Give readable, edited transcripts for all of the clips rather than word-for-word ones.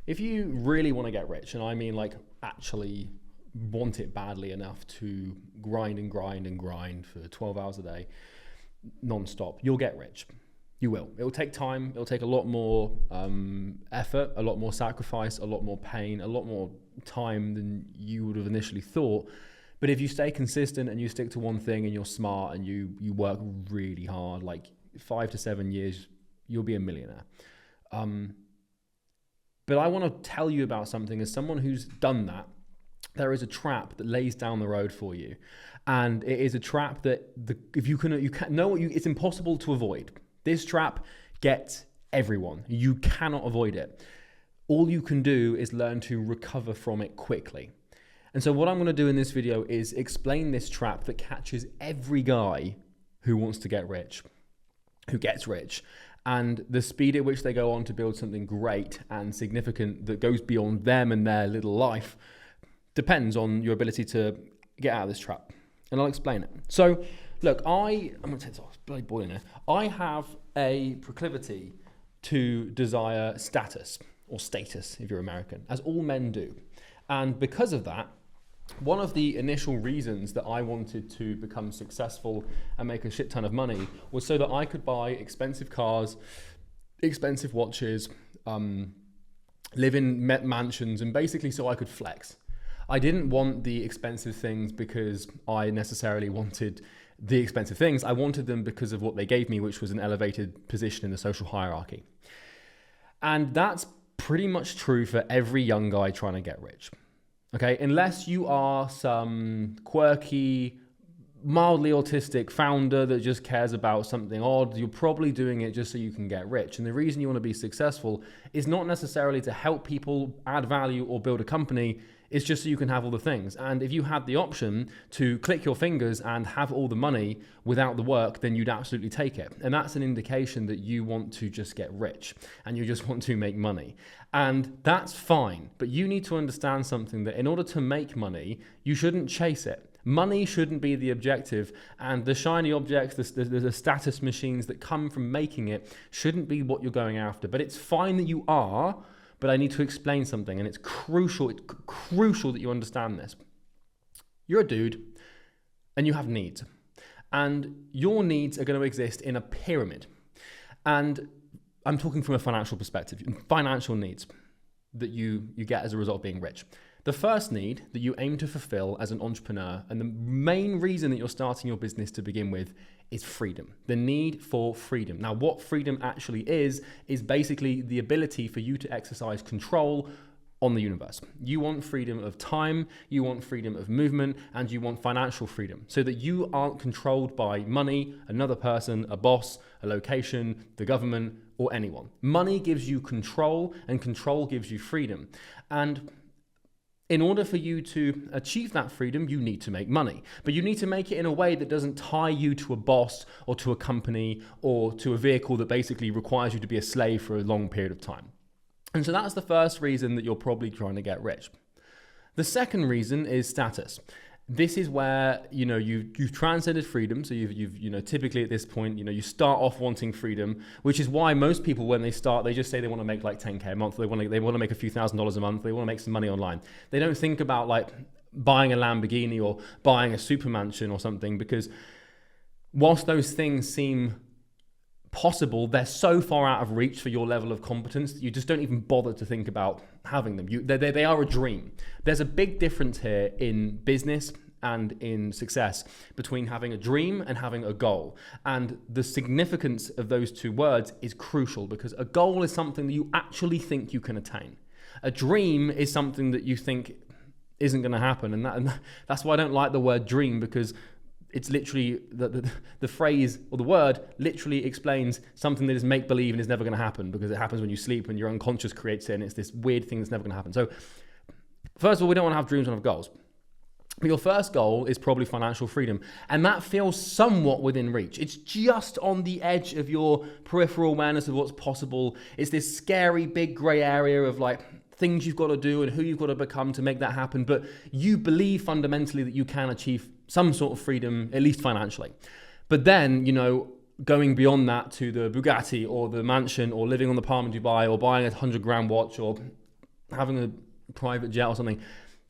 If you really want to get rich, and I mean like actually want it badly enough to grind and grind and grind for 12 hours a day, non-stop, you'll get rich. You will. It will take time. It will take a lot more effort, a lot more sacrifice, a lot more pain, a lot more time than you would have initially thought. But if you stay consistent and you stick to one thing and you're smart and you work really hard, like 5 to 7 years, you'll be a millionaire. But I want to tell you about something as someone who's done that. There is a trap that lays down the road for you. And it is a trap that if you can know it's impossible to avoid. This trap gets everyone. You cannot avoid it. All you can do is learn to recover from it quickly. And so what I'm going to do in this video is explain this trap that catches every guy who wants to get rich, who gets rich, and the speed at which they go on to build something great and significant that goes beyond them and their little life depends on your ability to get out of this trap. And I'll explain it. So look, I'm going to take this off, it's bloody boiling here. I have a proclivity to desire status, or status if you're American, as all men do. And because of that, one of the initial reasons that I wanted to become successful and make a shit ton of money was so that I could buy expensive cars, expensive watches, live in mansions, and basically so I could flex. I didn't want the expensive things because I necessarily wanted the expensive things. I wanted them because of what they gave me, which was an elevated position in the social hierarchy. And that's pretty much true for every young guy trying to get rich. Okay, unless you are some quirky, mildly autistic founder that just cares about something odd, you're probably doing it just so you can get rich. And the reason you want to be successful is not necessarily to help people add value or build a company. It's just so you can have all the things. And if you had the option to click your fingers and have all the money without the work, then you'd absolutely take it. And that's an indication that you want to just get rich and you just want to make money. And that's fine. But you need to understand something, that in order to make money, you shouldn't chase it. Money shouldn't be the objective, and the shiny objects, the status machines that come from making it shouldn't be what you're going after. But it's fine that you are. But I need to explain something, and it's crucial that you understand this. You're a dude, and you have needs. And your needs are going to exist in a pyramid. And I'm talking from a financial perspective, financial needs that you get as a result of being rich. The first need that you aim to fulfill as an entrepreneur, and the main reason that you're starting your business to begin with, is freedom. The need for freedom. Now, what freedom actually is basically the ability for you to exercise control on the universe. You want freedom of time, you want freedom of movement, and you want financial freedom so that you aren't controlled by money, another person, a boss, a location, the government, or anyone. Money gives you control, and control gives you freedom. And in order for you to achieve that freedom, you need to make money. But you need to make it in a way that doesn't tie you to a boss or to a company or to a vehicle that basically requires you to be a slave for a long period of time. And so that's the first reason that you're probably trying to get rich. The second reason is status. This is where, you've transcended freedom. So you've typically at this point, you start off wanting freedom, which is why most people, when they start, they just say they want to make like 10K a month. They want to make a few $1,000s a month. They want to make some money online. They don't think about like buying a Lamborghini or buying a super mansion or something, because whilst those things seem possible, they're so far out of reach for your level of competence that you just don't even bother to think about having them. They are a dream. There's a big difference here in business and in success between having a dream and having a goal. And the significance of those two words is crucial, because a goal is something that you actually think you can attain. A dream is something that you think isn't going to happen. And that's why I don't like the word dream, because it's literally the phrase or the word literally explains something that is make-believe and is never going to happen, because it happens when you sleep and your unconscious creates it, and it's this weird thing that's never going to happen. So first of all, we don't want to have dreams, we want to have goals. But your first goal is probably financial freedom, and that feels somewhat within reach. It's just on the edge of your peripheral awareness of what's possible. It's this scary big gray area of like things you've got to do and who you've got to become to make that happen. But you believe fundamentally that you can achieve some sort of freedom, at least financially. But then, going beyond that to the Bugatti or the mansion or living on the Palm in Dubai or buying a $100,000 watch or having a private jet or something.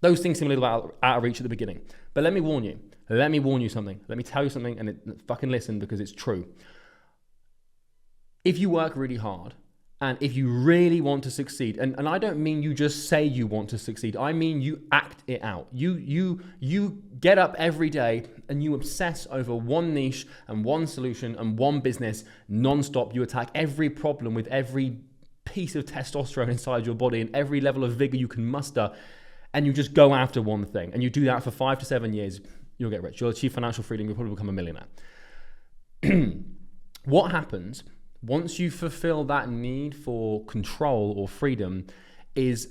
Those things seem a little bit out of reach at the beginning. But let me warn you. Let me warn you something. Let me tell you something, and fucking listen, because it's true. If you work really hard, and if you really want to succeed, and I don't mean you just say you want to succeed, I mean you act it out. You get up every day and you obsess over one niche and one solution and one business non-stop. You attack every problem with every piece of testosterone inside your body and every level of vigor you can muster, and you just go after one thing, and you do that for 5 to 7 years, you'll get rich. You'll achieve financial freedom, you'll probably become a millionaire. What happens once you fulfill that need for control or freedom is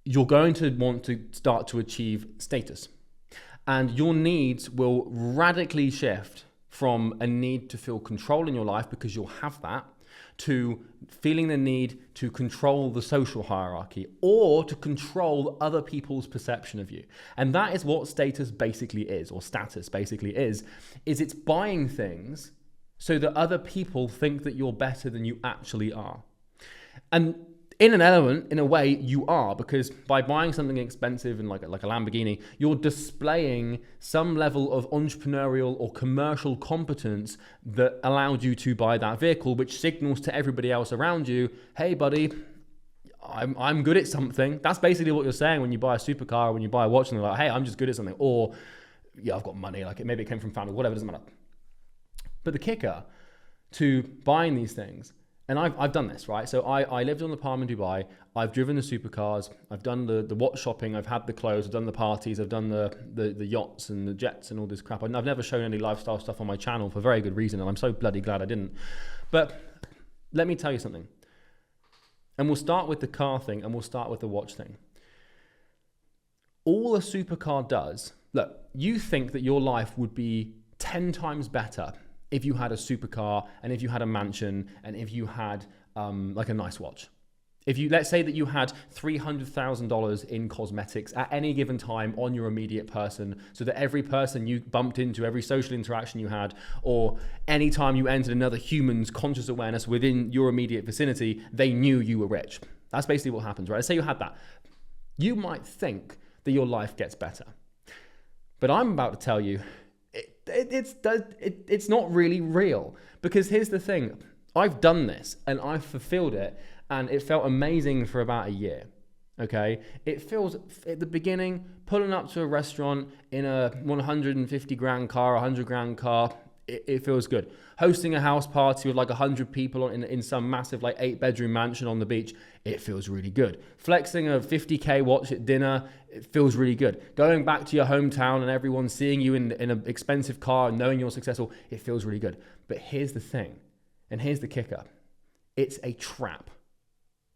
you're going to want to start to achieve status. And your needs will radically shift from a need to feel control in your life, because you'll have that, to feeling the need to control the social hierarchy or to control other people's perception of you. And that is what status basically is, or status basically is it's buying things so that other people think that you're better than you actually are. And in an element, in a way, you are, because by buying something expensive and like a Lamborghini, you're displaying some level of entrepreneurial or commercial competence that allowed you to buy that vehicle, which signals to everybody else around you, hey buddy, I'm good at something. That's basically what you're saying when you buy a supercar, or when you buy a watch, and they're like, hey, I'm just good at something. Or, yeah, I've got money, like maybe it came from family, whatever, doesn't matter. But the kicker to buying these things, and I've done this, right? So I lived on the Palm in Dubai. I've driven the supercars. I've done the watch shopping. I've had the clothes. I've done the parties. I've done the yachts and the jets and all this crap. I've never shown any lifestyle stuff on my channel for very good reason, and I'm so bloody glad I didn't. But let me tell you something. And we'll start with the car thing, and we'll start with the watch thing. All a supercar does, look, you think that your life would be 10 times better if you had a supercar, and if you had a mansion, and if you had like a nice watch. If you, let's say that you had $300,000 in cosmetics at any given time on your immediate person, so that every person you bumped into, every social interaction you had, or any time you entered another human's conscious awareness within your immediate vicinity, they knew you were rich. That's basically what happens, right? Let's say you had that. You might think that your life gets better. But I'm about to tell you, it's not really real, because here's the thing. I've done this and I've fulfilled it, and it felt amazing for about a year. Okay, it feels at the beginning, pulling up to a restaurant in a 150 grand car, 100 grand car, it feels good. Hosting a house party with like 100 people in some massive like 8-bedroom mansion on the beach, it feels really good. Flexing a 50k watch at dinner, it feels really good. Going back to your hometown and everyone seeing you in an expensive car and knowing you're successful, it feels really good. But here's the thing, and here's the kicker. It's a trap.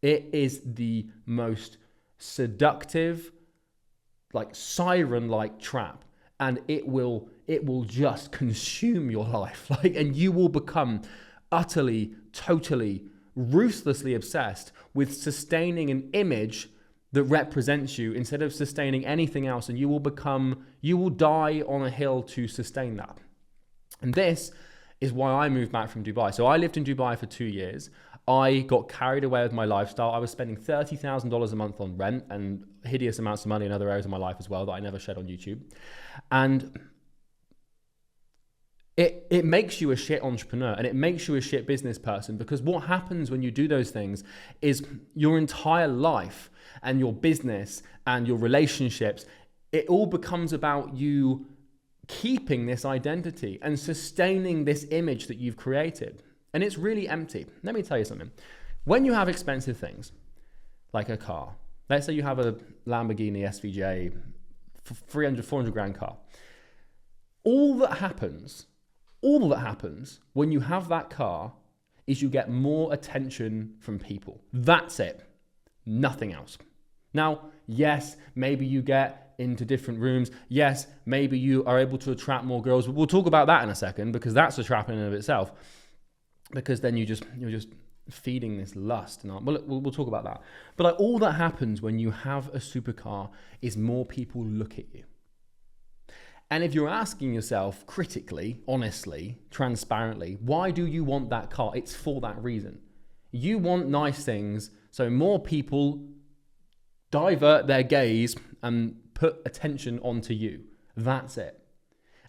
It is the most seductive, like siren-like trap, and it will just consume your life, like, and you will become utterly, totally, ruthlessly obsessed with sustaining an image that represents you instead of sustaining anything else, and you will die on a hill to sustain that. And this is why I moved back from Dubai. So I lived in Dubai for 2 years. I got carried away with my lifestyle. I was spending $30,000 a month on rent and hideous amounts of money in other areas of my life as well that I never shared on YouTube. And it makes you a shit entrepreneur, and it makes you a shit business person, because what happens when you do those things is your entire life and your business and your relationships, it all becomes about you keeping this identity and sustaining this image that you've created. And it's really empty. Let me tell you something. When you have expensive things, like a car, let's say you have a Lamborghini SVJ, 300, 400 grand car. All that happens when you have that car is you get more attention from people. That's it. Nothing else. Now, yes, maybe you get into different rooms. Yes, maybe you are able to attract more girls. We'll talk about that in a second, because that's a trap in and of itself. Because then you're just feeding this lust, and we'll talk about that. But like, all that happens when you have a supercar is more people look at you. And if you're asking yourself critically, honestly, transparently, why do you want that car? It's for that reason. You want nice things, so more people divert their gaze and put attention onto you. That's it.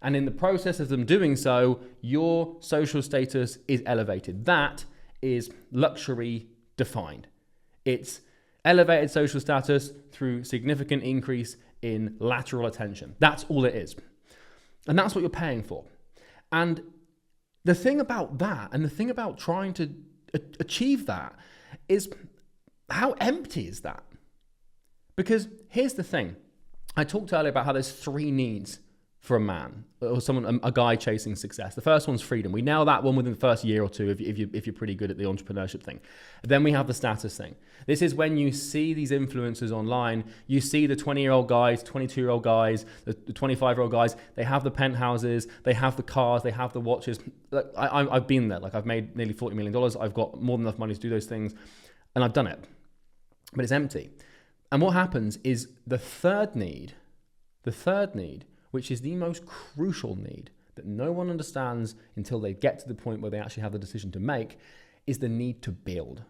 And in the process of them doing so, your social status is elevated. That is luxury defined. It's elevated social status through significant increase in lateral attention. That's all it is. And that's what you're paying for. And the thing about that, and the thing about trying to achieve that, is how empty is that? Because here's the thing. I talked earlier about how there's 3 needs for a man or someone, a guy chasing success. The first one's freedom. We nail that one within the first year or two if you're pretty good at the entrepreneurship thing. Then we have the status thing. This is when you see these influencers online. You see the 20-year-old guys, 22-year-old guys, the 25-year-old guys. They have the penthouses, they have the cars, they have the watches. Look, I've been there. Like, I've made nearly $40 million. I've got more than enough money to do those things, and I've done it. But it's empty. And what happens is the third need, which is the most crucial need that no one understands until they get to the point where they actually have the decision to make, is the need to build.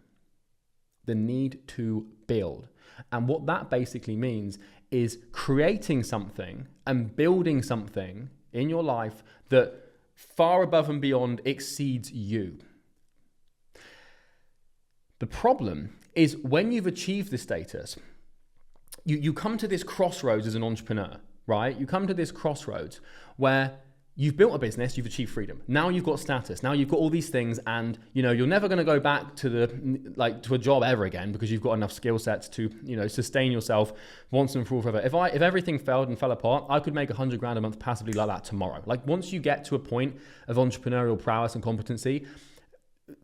The need to build. And what that basically means is creating something and building something in your life that far above and beyond exceeds you. The problem is when you've achieved this status, you come to this crossroads as an entrepreneur, right? You come to this crossroads where you've built a business, you've achieved freedom. Now you've got status. Now you've got all these things, and you're never going to go back to to a job ever again because you've got enough skill sets to sustain yourself once and for all forever. If everything failed and fell apart, I could make $100,000 a month passively like that tomorrow. Like, once you get to a point of entrepreneurial prowess and competency,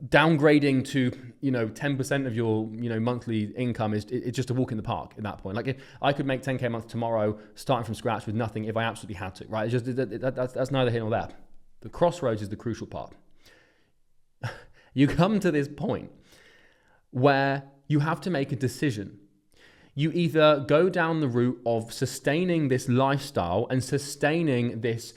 downgrading to 10% of your monthly income is just a walk in the park at that point. Like, if I could make 10k a month tomorrow starting from scratch with nothing if I absolutely had to, right? It's just that's neither here nor there. The crossroads is the crucial part. You come to this point where you have to make a decision. You either go down the route of sustaining this lifestyle and sustaining this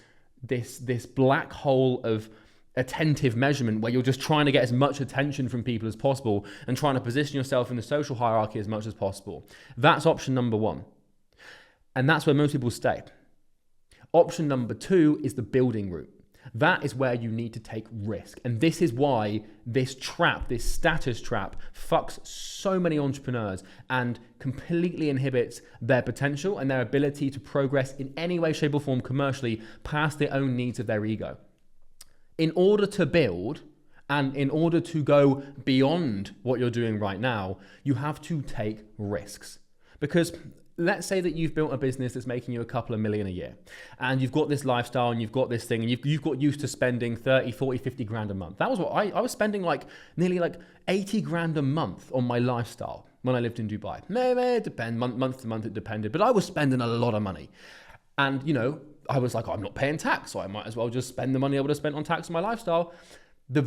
black hole of attentive measurement where you're just trying to get as much attention from people as possible and trying to position yourself in the social hierarchy as much as possible. That's option number 1. And that's where most people stay. Option number 2 is the building route. That is where you need to take risk. And this is why this trap, this status trap, fucks so many entrepreneurs and completely inhibits their potential and their ability to progress in any way, shape, or form commercially past their own needs of their ego. In order to build and in order to go beyond what you're doing right now, you have to take risks. Because let's say that you've built a business that's making you a couple of million a year, and you've got this lifestyle and you've got this thing, and you've got used to spending 30, 40, 50 grand a month. That was what I was spending, nearly 80 grand a month on my lifestyle when I lived in Dubai. Maybe it depends, month to month it depended, but I was spending a lot of money. And I was like, I'm not paying tax, so I might as well just spend the money I would have spent on tax on my lifestyle. The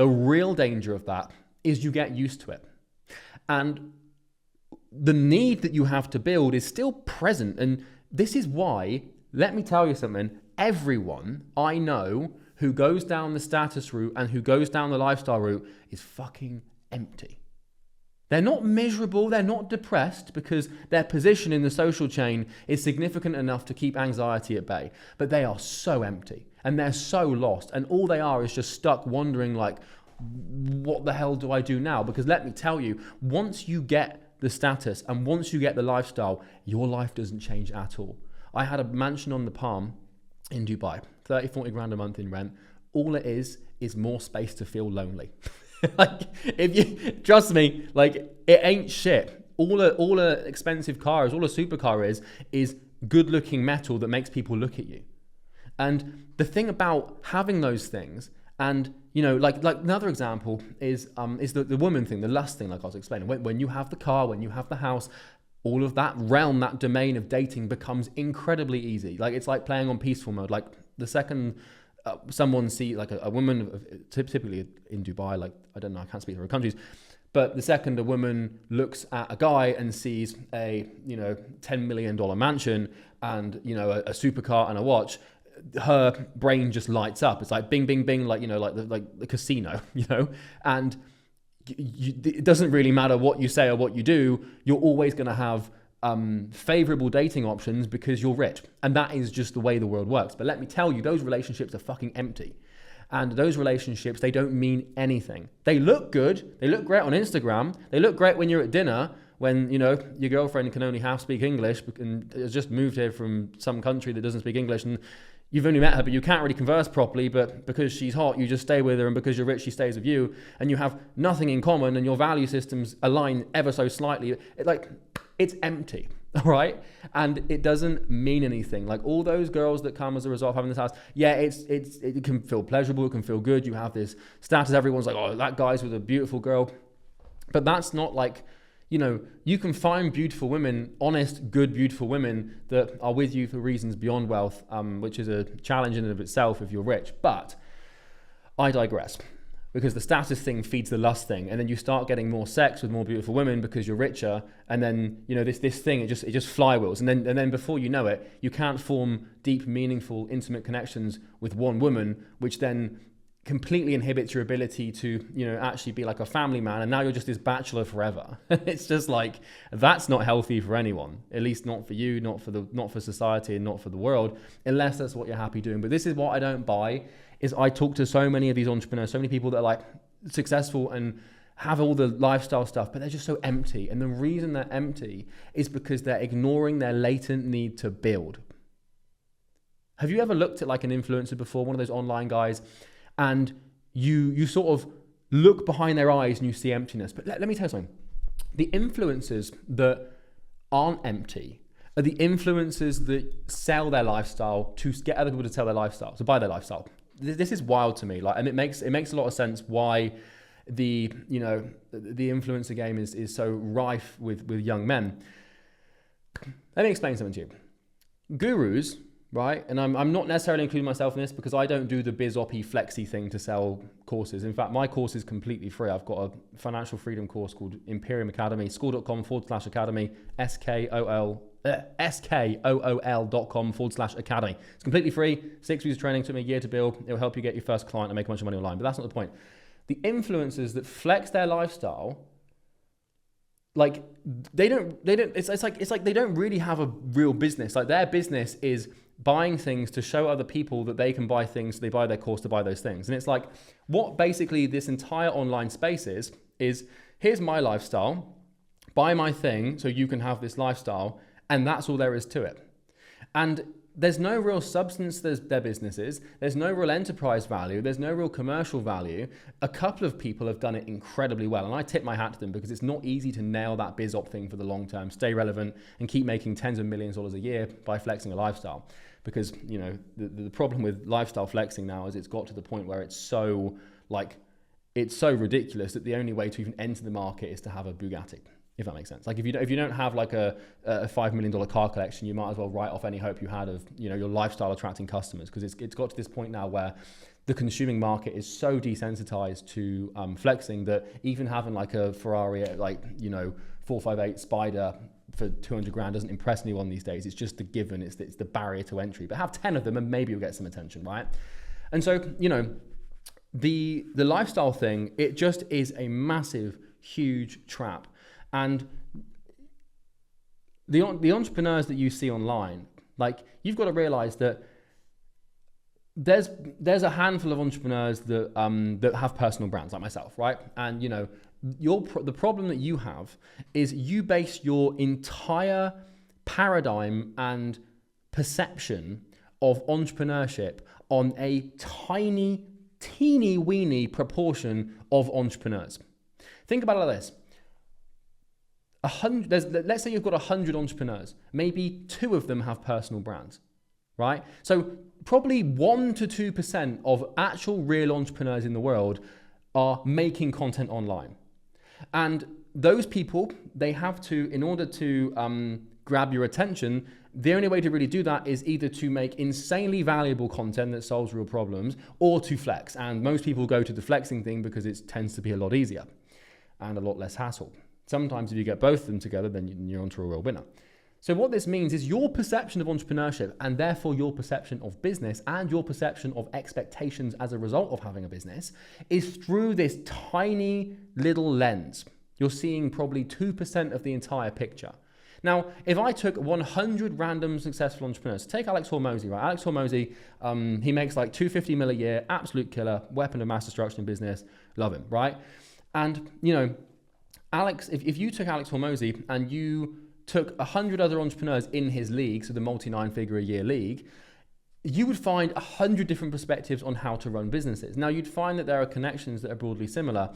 real danger of that is you get used to it. And the need that you have to build is still present. And this is why, let me tell you something, everyone I know who goes down the status route and who goes down the lifestyle route is fucking empty. They're not miserable, they're not depressed because their position in the social chain is significant enough to keep anxiety at bay, but they are so empty and they're so lost, and all they are is just stuck wondering what the hell do I do now? Because let me tell you, once you get the status and once you get the lifestyle, your life doesn't change at all. I had a mansion on the Palm in Dubai, 30, 40 grand a month in rent. All it is more space to feel lonely. If you trust me, it ain't shit. All a expensive car is, all a supercar is good looking metal that makes people look at you. And the thing about having those things, and another example is the woman thing, the lust thing, like I was explaining. When you have the car, when you have the house, all of that realm, that domain of dating becomes incredibly easy. It's like playing on peaceful mode. The second someone see a woman, typically in Dubai, I don't know, I can't speak for other countries, but the second a woman looks at a guy and sees a $10 million mansion and a supercar and a watch, her brain just lights up. It's like bing, bing, bing, like the casino, and it doesn't really matter what you say or what you do, you're always going to have favorable dating options because you're rich. And that is just the way the world works. But let me tell you, those relationships are fucking empty. And those relationships, they don't mean anything. They look good. They look great on Instagram. They look great when you're at dinner, when, you know, your girlfriend can only half speak English and has just moved here from some country that doesn't speak English, and you've only met her, but you can't really converse properly, but because she's hot, you just stay with her, and because you're rich, she stays with you, and you have nothing in common, and your value systems align ever so slightly. It's empty, all right? And it doesn't mean anything. Like, all those girls that come as a result of having this house, yeah, it can feel pleasurable, it can feel good. You have this status, everyone's like, oh, that guy's with a beautiful girl. But that's not like, you know, you can find beautiful women, honest, good, beautiful women that are with you for reasons beyond wealth, which is a challenge in and of itself if you're rich. But I digress, because the status thing feeds the lust thing, and then you start getting more sex with more beautiful women because you're richer, and then, you know, this thing, it just flywheels, and then before you know it, you can't form deep, meaningful, intimate connections with one woman, which then completely inhibits your ability to, you know, actually be like a family man, and now you're just this bachelor forever. It's just like, that's not healthy for anyone, at least not for you, not for society, and not for the world, unless that's what you're happy doing. But this is what I don't buy, is I talk to so many of these entrepreneurs, so many people that are like successful and have all the lifestyle stuff, but they're just so empty. And the reason they're empty is because they're ignoring their latent need to build. Have you ever looked at like an influencer before, one of those online guys, and you sort of look behind their eyes and you see emptiness? But let me tell you something. The influencers that aren't empty are the influencers that sell their lifestyle to get other people to sell their lifestyle, to buy their lifestyle. This is wild to me. Like, and it makes a lot of sense why the influencer game is so rife with young men. Let me explain something to you. Gurus, right? And I'm not necessarily including myself in this, because I don't do the biz-oppy flexy thing to sell courses. In fact, my course is completely free. I've got a financial freedom course called Imperium Academy, school.com/academy, SKOOL.com/academy. It's completely free. 6 weeks of training, took me a year to build. It'll help you get your first client and make a bunch of money online. But that's not the point. The influencers that flex their lifestyle, like they don't, it's like they don't really have a real business. Like, their business is buying things to show other people that they can buy things, so they buy their course to buy those things. And it's like, what basically this entire online space is here's my lifestyle, buy my thing so you can have this lifestyle, and that's all there is to it. And there's no real substance to their businesses. There's no real enterprise value. There's no real commercial value. A couple of people have done it incredibly well, and I tip my hat to them, because it's not easy to nail that biz op thing for the long term, stay relevant, and keep making tens of millions of dollars a year by flexing a lifestyle. Because, you know, the problem with lifestyle flexing now is it's got to the point where it's so ridiculous that the only way to even enter the market is to have a Bugatti, if that makes sense. Like, if you don't have like a $5 million car collection, you might as well write off any hope you had of, you know, your lifestyle attracting customers, because it's got to this point now where the consuming market is so desensitized to flexing that even having like a Ferrari at, like, you know, 458 Spider for 200 grand doesn't impress anyone these days. It's just the given, it's the barrier to entry. But have 10 of them and maybe you'll get some attention, right? And so, you know, the lifestyle thing, it just is a massive, huge trap. And the entrepreneurs that you see online, like, you've got to realize that there's a handful of entrepreneurs that that have personal brands, like myself, right? And, you know, the problem that you have is you base your entire paradigm and perception of entrepreneurship on a teeny weeny proportion of entrepreneurs. Think about it like this. Let's say you've got 100 entrepreneurs, maybe 2 of them have personal brands, right? So probably 1 to 2% of actual real entrepreneurs in the world are making content online. And those people, they have to, in order to grab your attention, the only way to really do that is either to make insanely valuable content that solves real problems, or to flex. And most people go to the flexing thing because it tends to be a lot easier and a lot less hassle. Sometimes if you get both of them together, then you're onto a real winner. So what this means is your perception of entrepreneurship, and therefore your perception of business and your perception of expectations as a result of having a business, is through this tiny little lens. You're seeing probably 2% of the entire picture. Now, if I took 100 random successful entrepreneurs, take Alex Hormozy, right? Alex Hormozy, he makes like $250 million a year, absolute killer, weapon of mass destruction in business, love him, right? And, you know, Alex, if you took Alex Hormozy and you took 100 other entrepreneurs in his league, so the multi-9-figure-a-year league, you would find 100 different perspectives on how to run businesses. Now, you'd find that there are connections that are broadly similar,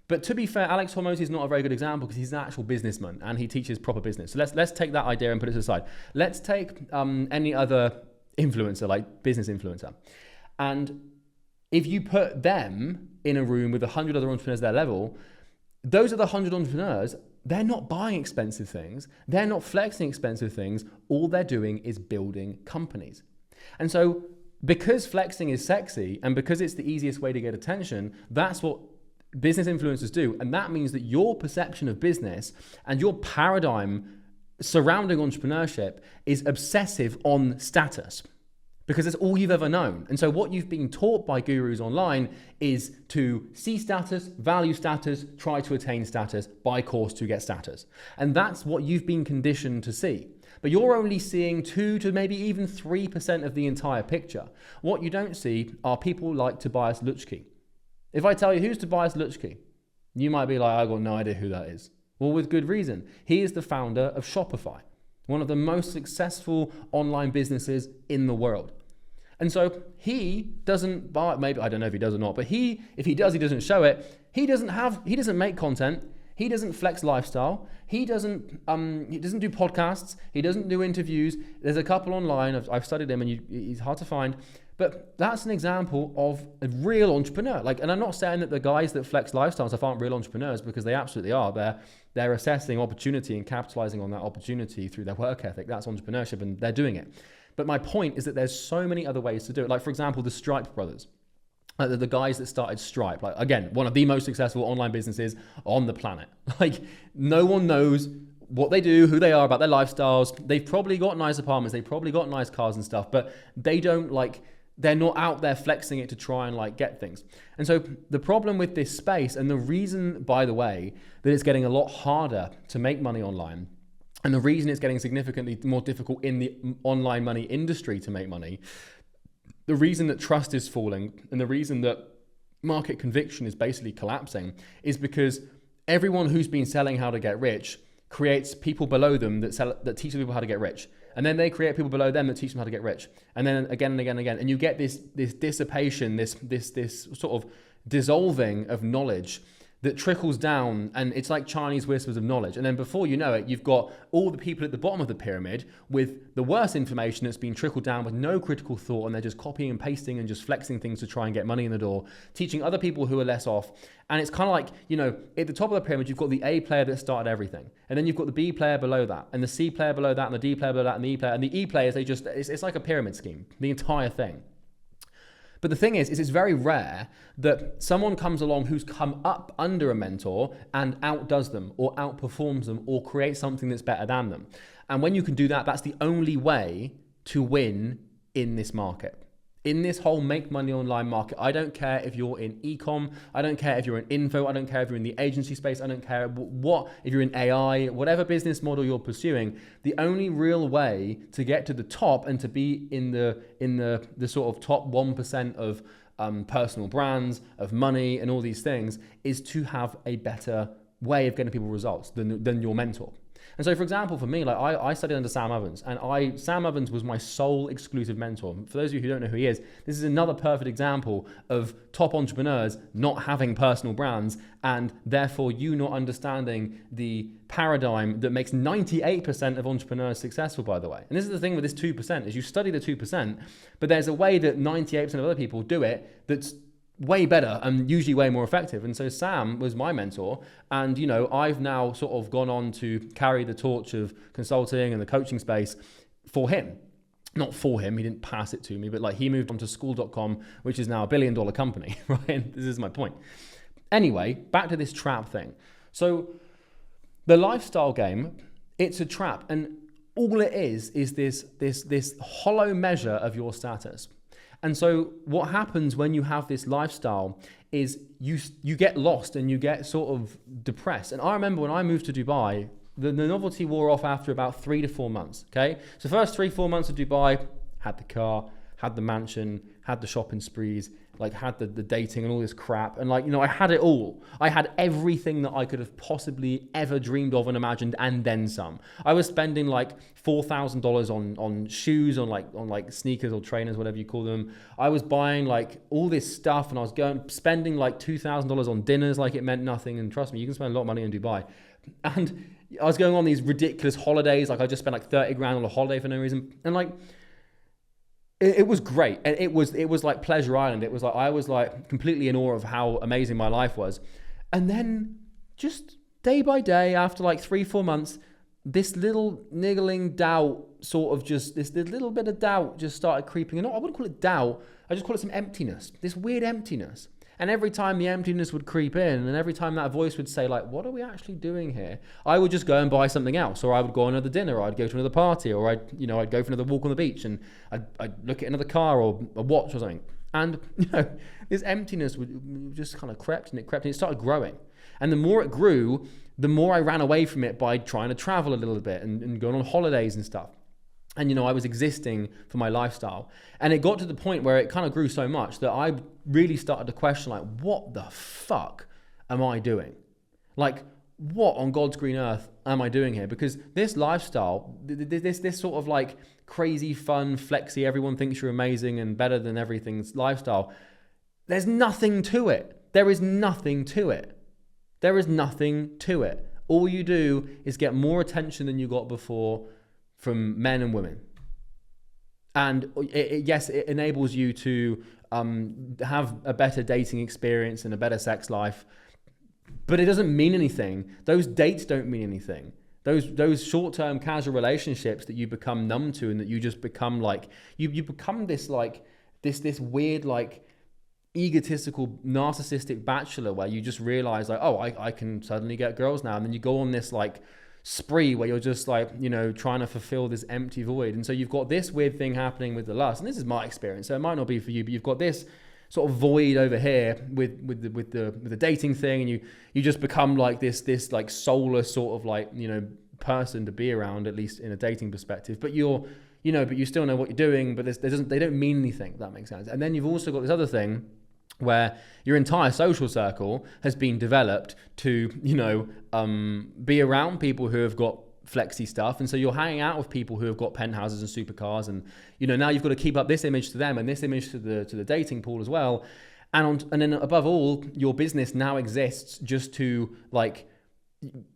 but to be fair, Alex Hormozy is not a very good example because he's an actual businessman and he teaches proper business. So let's take that idea and put it aside. Let's take any other influencer, like business influencer. And if you put them in a room with 100 other entrepreneurs at their level, those are the 100 entrepreneurs. They're not buying expensive things. They're not flexing expensive things. All they're doing is building companies. And so because flexing is sexy and because it's the easiest way to get attention, that's what business influencers do. And that means that your perception of business and your paradigm surrounding entrepreneurship is obsessive on status, because it's all you've ever known. And so what you've been taught by gurus online is to see status, value status, try to attain status, buy course to get status. And that's what you've been conditioned to see. But you're only seeing 2 to maybe even 3% of the entire picture. What you don't see are people like Tobias Lutschke. If I tell you who's Tobias Lutschke, you might be like, I've got no idea who that is. Well, with good reason. He is the founder of Shopify, one of the most successful online businesses in the world. And so he doesn't buy, maybe, I don't know if he does or not, but if he does, he doesn't show it. He doesn't make content. He doesn't flex lifestyle. He doesn't do podcasts. He doesn't do interviews. There's a couple online. I've studied him, and he's hard to find. But that's an example of a real entrepreneur. And I'm not saying that the guys that flex lifestyle stuff aren't real entrepreneurs, because they absolutely are. They're assessing opportunity and capitalizing on that opportunity through their work ethic. That's entrepreneurship, and they're doing it. But my point is that there's so many other ways to do it. Like, for example, the Stripe brothers. The guys that started Stripe, again, one of the most successful online businesses on the planet. No one knows what they do, who they are, about their lifestyles. They've probably got nice apartments, they've probably got nice cars and stuff, but they don't they're not out there flexing it to try and get things. And so the problem with this space, and the reason, by the way, that it's getting a lot harder to make money online, and the reason it's getting significantly more difficult in the online money industry to make money, the reason that trust is falling and the reason that market conviction is basically collapsing is because everyone who's been selling how to get rich creates people below them that teach people how to get rich. And then they create people below them that teach them how to get rich. And then again and again and again. And you get this dissipation, this sort of dissolving of knowledge that trickles down, and it's like Chinese whispers of knowledge. And then before you know it, you've got all the people at the bottom of the pyramid with the worst information that's been trickled down with no critical thought, and they're just copying and pasting and just flexing things to try and get money in the door, teaching other people who are less off. And it's kind of like, at the top of the pyramid, you've got the A player that started everything. And then you've got the B player below that, and the C player below that, and the D player below that, and the E player. And the E players, it's like a pyramid scheme, the entire thing. But the thing is it's very rare that someone comes along who's come up under a mentor and outdoes them or outperforms them or creates something that's better than them. And when you can do that, that's the only way to win in this market. In this whole make money online market, I don't care if you're in e-com, I don't care if you're in info, I don't care if you're in the agency space, I don't care if you're in AI, whatever business model you're pursuing, the only real way to get to the top and to be in the sort of top 1% of personal brands, of money and all these things is to have a better way of getting people results than your mentor. And so, for example, for me, I studied under Sam Ovens, and Sam Ovens was my sole exclusive mentor. For those of you who don't know who he is, this is another perfect example of top entrepreneurs not having personal brands, and therefore you not understanding the paradigm that makes 98% of entrepreneurs successful, by the way. And this is the thing with this 2%, is you study the 2%, but there's a way that 98% of other people do it that's way better and usually way more effective. And so Sam was my mentor, and I've now sort of gone on to carry the torch of consulting and the coaching space for him. Not for him, he didn't pass it to me, but he moved on to school.com, which is now $1 billion company, right? And this is my point. Anyway, back to this trap thing. So the lifestyle game, it's a trap. And all it is this hollow measure of your status. And so what happens when you have this lifestyle is you get lost and you get sort of depressed. And I remember when I moved to Dubai, the novelty wore off after about 3 to 4 months, okay? So first 3-4 months of Dubai, had the car, had the mansion, had the shopping sprees, like had the dating and all this crap. And like, you know, I had it all. I had everything that I could have possibly ever dreamed of and imagined, and then some. I was spending like $4,000 on shoes, on like sneakers or trainers, whatever you call them. I was buying like all this stuff, and I was spending like $2,000 on dinners like it meant nothing. And trust me, you can spend a lot of money in Dubai. And I was going on these ridiculous holidays. Like I just spent like 30 grand on a holiday for no reason. And like, it was great. And it was like Pleasure Island. It was like, I was like completely in awe of how amazing my life was. And then just day by day, after like 3-4 months, this little niggling doubt sort of just, this little bit of doubt just started creeping in. I wouldn't call it doubt. I just call it some emptiness, this weird emptiness. And every time the emptiness would creep in, and every time that voice would say like, what are we actually doing here? I would just go and buy something else, or I would go on another dinner, or I'd go to another party, or I'd go for another walk on the beach, and I'd look at another car or a watch or something. And this emptiness would just kind of crept and it started growing. And the more it grew, the more I ran away from it by trying to travel a little bit and going on holidays and stuff. And, I was existing for my lifestyle. And it got to the point where it kind of grew so much that I really started to question, like, what the fuck am I doing? Like, what on God's green earth am I doing here? Because this lifestyle, this sort of like crazy, fun, flexy, everyone thinks you're amazing and better than everything's lifestyle, there's nothing to it. There is nothing to it. There is nothing to it. All you do is get more attention than you got before from men and women. And yes, it enables you to have a better dating experience and a better sex life, but it doesn't mean anything. Those dates don't mean anything. Those short-term casual relationships that you become numb to, and that you just become like, you become this like, this weird like egotistical narcissistic bachelor where you just realize like, oh, I can suddenly get girls now. And then you go on this like spree where you're just like, trying to fulfill this empty void. And so you've got this weird thing happening with the lust, and this is my experience, so it might not be for you, but you've got this sort of void over here with the dating thing, and you just become like this like soulless sort of like, person to be around, at least in a dating perspective. But but you still know what you're doing, but they don't mean anything, if that makes sense. And then you've also got this other thing where your entire social circle has been developed to, be around people who have got flexy stuff. And so you're hanging out with people who have got penthouses and supercars. And, now you've got to keep up this image to them and this image to the dating pool as well. And then above all, your business now exists just to like,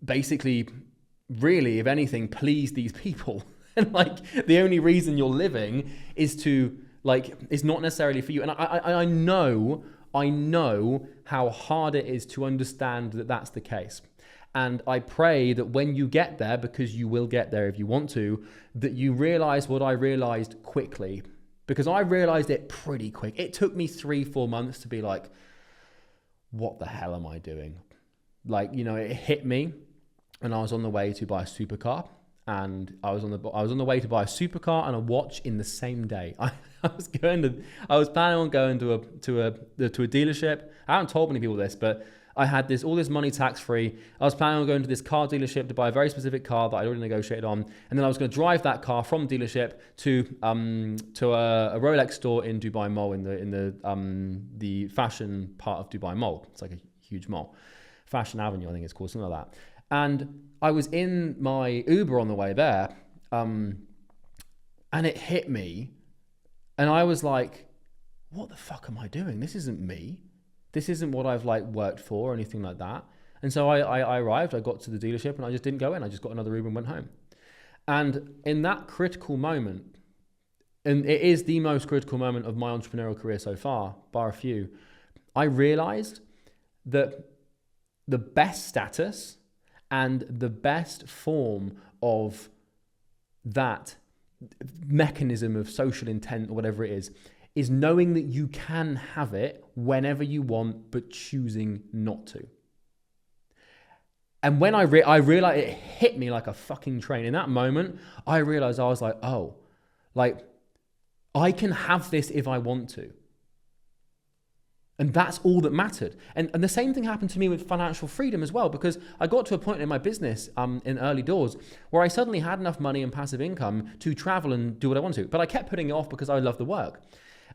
basically, really, if anything, please these people. And like, the only reason you're living is to like, it's not necessarily for you. And I know how hard it is to understand that that's the case. And I pray that when you get there, because you will get there if you want to, that you realize what I realized quickly, because I realized it pretty quick. It took me 3-4 months to be like, what the hell am I doing? Like, it hit me, and I was on the way to buy a supercar. And I was on the way to buy a supercar and a watch in the same day. I was planning on going to a dealership. I haven't told many people this, but I had all this money tax free. I was planning on going to this car dealership to buy a very specific car that I'd already negotiated on, and then I was going to drive that car from dealership to a Rolex store in Dubai Mall, in the fashion part of Dubai Mall. It's like a huge mall, Fashion Avenue, I think it's called, something like that. And I was in my Uber on the way there, and it hit me, and I was like, what the fuck am I doing? This isn't me. This isn't what I've like worked for or anything like that. And so I arrived, I got to the dealership, and I just didn't go in. I just got another Uber and went home. And in that critical moment, and it is the most critical moment of my entrepreneurial career so far, bar a few, I realized that the best status and the best form of that mechanism of social intent, or whatever it is knowing that you can have it whenever you want, but choosing not to. And when I realized, it hit me like a fucking train. In that moment, I realized, I was like, oh, like I can have this if I want to. And that's all that mattered. And the same thing happened to me with financial freedom as well, because I got to a point in my business in early doors where I suddenly had enough money and passive income to travel and do what I want to. But I kept putting it off because I love the work.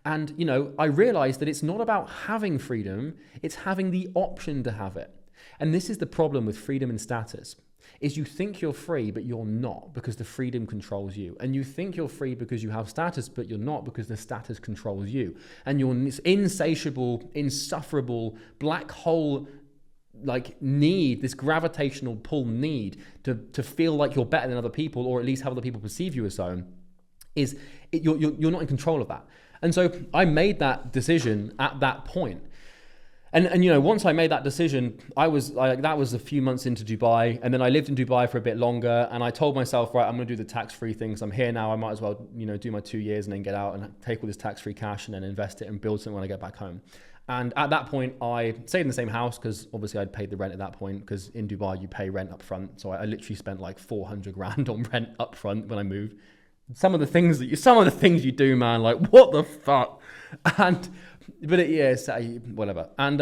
And, you know, I realized that it's not about having freedom, it's having the option to have it. And this is the problem with freedom and status, is you think you're free, but you're not, because the freedom controls you. And you think you're free because you have status, but you're not, because the status controls you. And you're this insatiable, insufferable, black hole like need, this gravitational pull need to feel like you're better than other people, or at least have other people perceive you as so, you're not in control of that. And so I made that decision at that point. And you know, once I made that decision, that was a few months into Dubai, and then I lived in Dubai for a bit longer, and I told myself, right, I'm going to do the tax-free thing, because I'm here now, I might as well, you know, do my 2 years and then get out and take all this tax-free cash and then invest it and build something when I get back home. And at that point, I stayed in the same house, because obviously I'd paid the rent at that point, because in Dubai you pay rent up front. So I literally spent like 400 grand on rent up front when I moved. Some of the things you do, man, like what the fuck? Whatever. And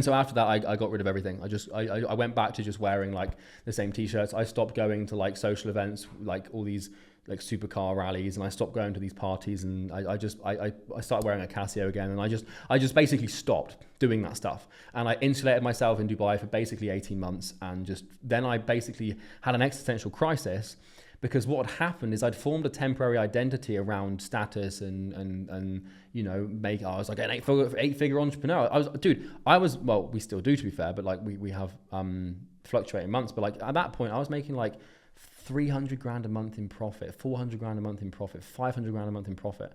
so after that, I got rid of everything. I went back to just wearing like the same t-shirts. I stopped going to like social events, like all these like supercar rallies, and I stopped going to these parties, and I started wearing a Casio again, and I just basically stopped doing that stuff. And I insulated myself in Dubai for basically 18 months, and then I basically had an existential crisis. Because what had happened is I'd formed a temporary identity around status and you know, I was like an eight-figure entrepreneur. We still do, to be fair, but like we have fluctuating months. But like at that point, I was making like 300 grand a month in profit, 400 grand a month in profit, 500 grand a month in profit.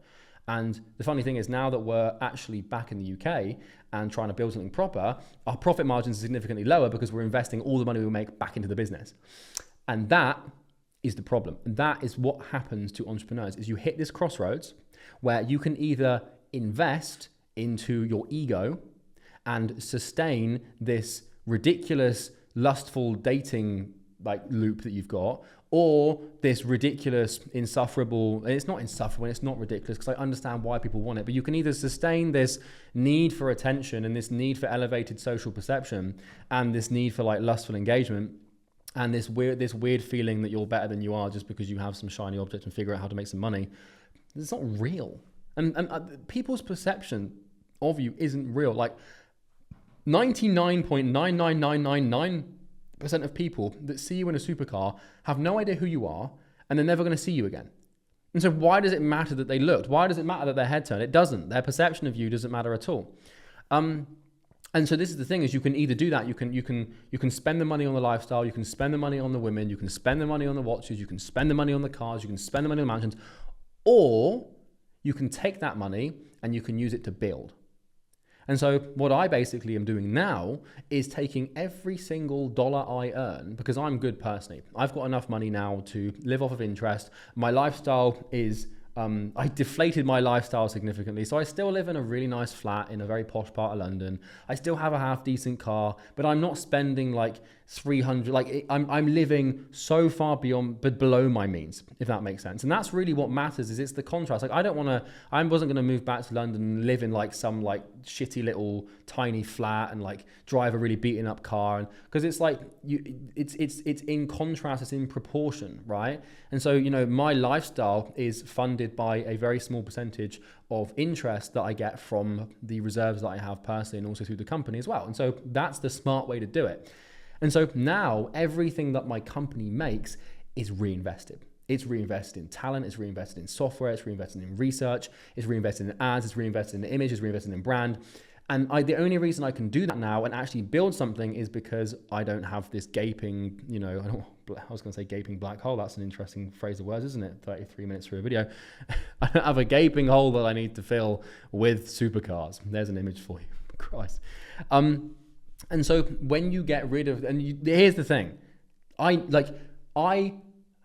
And the funny thing is, now that we're actually back in the UK and trying to build something proper, our profit margins are significantly lower because we're investing all the money we make back into the business. And that is the problem. And that is what happens to entrepreneurs, is you hit this crossroads where you can either invest into your ego and sustain this ridiculous, lustful dating like loop that you've got, or this ridiculous, insufferable, and it's not insufferable, it's not ridiculous, because I understand why people want it, but you can either sustain this need for attention and this need for elevated social perception and this need for like lustful engagement, and this weird feeling that you're better than you are just because you have some shiny object and figure out how to make some money. It's not real. And people's perception of you isn't real. Like 99.99999% of people that see you in a supercar have no idea who you are, and they're never going to see you again. And so why does it matter that they looked? Why does it matter that their head turned? It doesn't. Their perception of you doesn't matter at all. And so this is the thing, is you can either do that, you can spend the money on the lifestyle, you can spend the money on the women, you can spend the money on the watches, you can spend the money on the cars, you can spend the money on the mansions, or you can take that money and you can use it to build. And so what I basically am doing now is taking every single dollar I earn, because I'm good personally. I've got enough money now to live off of interest. My lifestyle is I deflated my lifestyle significantly. So I still live in a really nice flat in a very posh part of London. I still have a half decent car, but I'm not spending like 300, like I'm living so far beyond, but below my means, if that makes sense. And that's really what matters, is it's the contrast. Like I wasn't going to move back to London and live in like some like shitty little tiny flat and like drive a really beaten up car. And because it's like, it's in contrast, it's in proportion, right? And so, you know, my lifestyle is funded by a very small percentage of interest that I get from the reserves that I have personally and also through the company as well. And so that's the smart way to do it. And so now everything that my company makes is reinvested. It's reinvested in talent, it's reinvested in software, it's reinvested in research, it's reinvested in ads, it's reinvested in the image, it's reinvested in brand. And the only reason I can do that now and actually build something is because I don't have this gaping, you know, I was going to say gaping black hole. That's an interesting phrase of words, isn't it? 33 minutes for a video. I don't have a gaping hole that I need to fill with supercars. There's an image for you. Christ. And so when you get rid of, here's the thing, I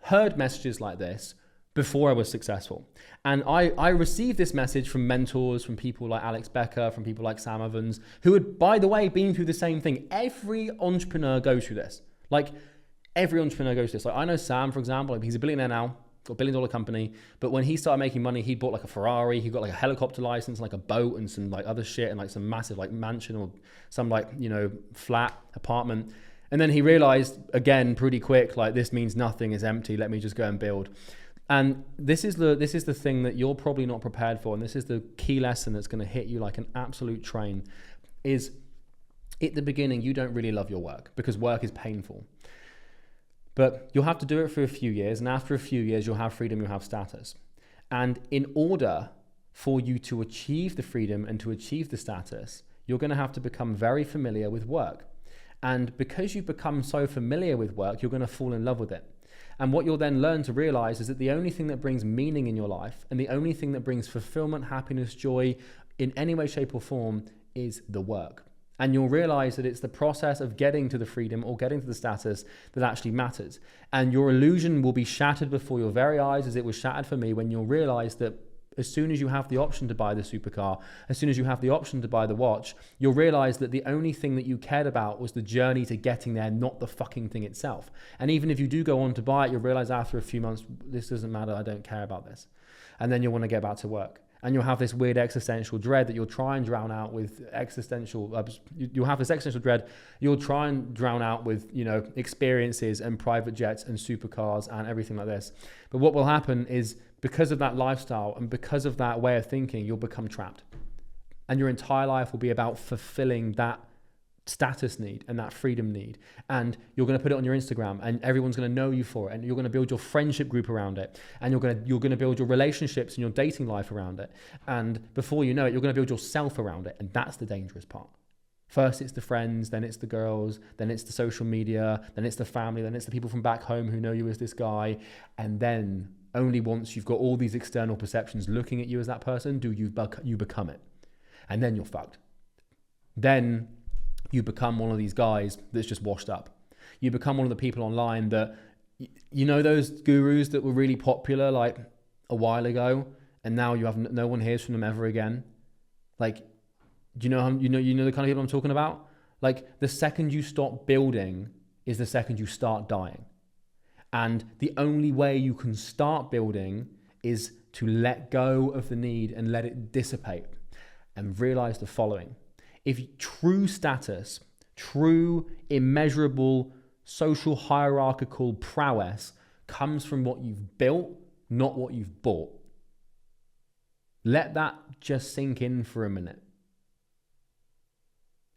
heard messages like this before I was successful. And I received this message from mentors, from people like Alex Becker, from people like Sam Evans, who had, by the way, been through the same thing. Every entrepreneur goes through this. Like, every entrepreneur goes through this. Like, I know Sam, for example, he's a billionaire now, got $1 billion company, but when he started making money, he bought like a Ferrari, he got like a helicopter license, like a boat and some like other shit and like some massive like mansion or some like, you know, flat apartment. And then he realized again pretty quick, like, this means nothing, is empty, let me just go and build. And this is the thing that you're probably not prepared for, and this is the key lesson that's going to hit you like an absolute train, is at the beginning you don't really love your work because work is painful. But you'll have to do it for a few years, and after a few years you'll have freedom, you'll have status. And in order for you to achieve the freedom and to achieve the status, you're going to have to become very familiar with work. And because you've become so familiar with work, you're going to fall in love with it. And what you'll then learn to realize is that the only thing that brings meaning in your life and the only thing that brings fulfillment, happiness, joy in any way, shape or form is the work. And you'll realize that it's the process of getting to the freedom or getting to the status that actually matters. And your illusion will be shattered before your very eyes, as it was shattered for me, when you'll realize that as soon as you have the option to buy the supercar, as soon as you have the option to buy the watch, you'll realize that the only thing that you cared about was the journey to getting there, not the fucking thing itself. And even if you do go on to buy it, you'll realize after a few months, this doesn't matter, I don't care about this. And then you'll want to get back to work. And you'll have this weird existential dread that you'll try and drown out with you'll have this existential dread you'll try and drown out with, you know, experiences and private jets and supercars and everything like this. But what will happen is, because of that lifestyle and because of that way of thinking, you'll become trapped. And your entire life will be about fulfilling that status need and that freedom need. And you're going to put it on your Instagram and everyone's going to know you for it. And you're going to build your friendship group around it. And you're going to build your relationships and your dating life around it. And before you know it, you're going to build yourself around it. And that's the dangerous part. First, it's the friends, then it's the girls, then it's the social media, then it's the family, then it's the people from back home who know you as this guy. And then only once you've got all these external perceptions looking at you as that person, do you become it. And then you're fucked. Then you become one of these guys that's just washed up. You become one of the people online that, you know, those gurus that were really popular like a while ago, and now you have no one hears from them ever again. Like, do you know the kind of people I'm talking about? Like, the second you stop building is the second you start dying. And the only way you can start building is to let go of the need and let it dissipate, and realize the following. If true status, true immeasurable social hierarchical prowess comes from what you've built, not what you've bought, let that just sink in for a minute.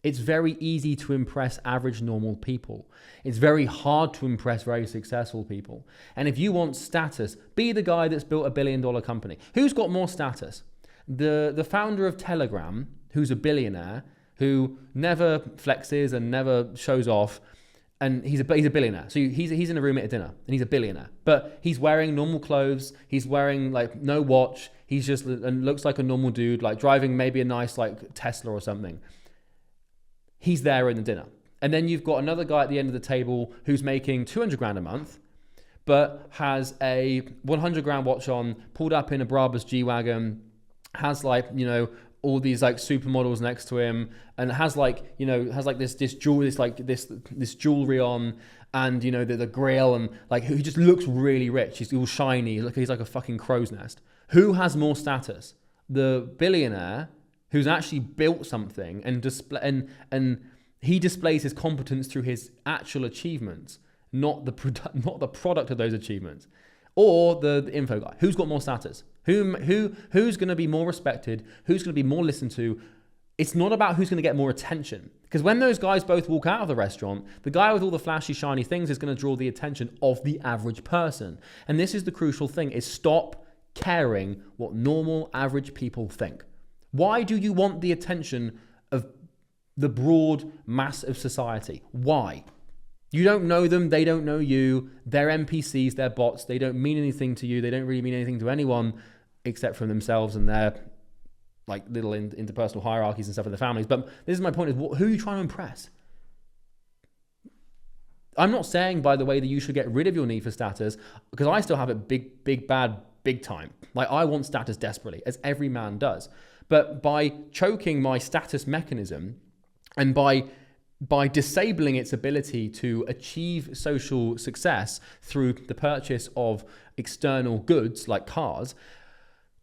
It's very easy to impress average normal people. It's very hard to impress very successful people. And if you want status, be the guy that's built $1 billion company. Who's got more status? The founder of Telegram, who's a billionaire, who never flexes and never shows off, and he's a billionaire. So he's in a room at a dinner, and he's a billionaire. But he's wearing normal clothes. He's wearing like no watch. He's just and looks like a normal dude, like driving maybe a nice like Tesla or something. He's there in the dinner. And then you've got another guy at the end of the table who's making 200 grand a month, but has a 100 grand watch on, pulled up in a Brabus G-Wagon, has like, you know, all these like supermodels next to him, and has like, you know, has like this jewelry, this jewelry on, and you know, the grill, and like, he just looks really rich. He's all shiny. He's like a fucking crow's nest. Who has more status? The billionaire who's actually built something and he displays his competence through his actual achievements, not the product of those achievements, or the info guy. Who's got more status? Who's going to be more respected? Who's going to be more listened to? It's not about who's going to get more attention, because when those guys both walk out of the restaurant, the guy with all the flashy, shiny things is going to draw the attention of the average person. And this is the crucial thing: is stop caring what normal, average people think. Why do you want the attention of the broad mass of society? Why? You don't know them, they don't know you, they're NPCs, they're bots, they don't mean anything to you, they don't really mean anything to anyone except for themselves and their like little interpersonal hierarchies and stuff in their families. But this is my point, is who are you trying to impress? I'm not saying, by the way, that you should get rid of your need for status, because I still have it big, bad, big time. Like, I want status desperately, as every man does. But by choking my status mechanism and by disabling its ability to achieve social success through the purchase of external goods like cars,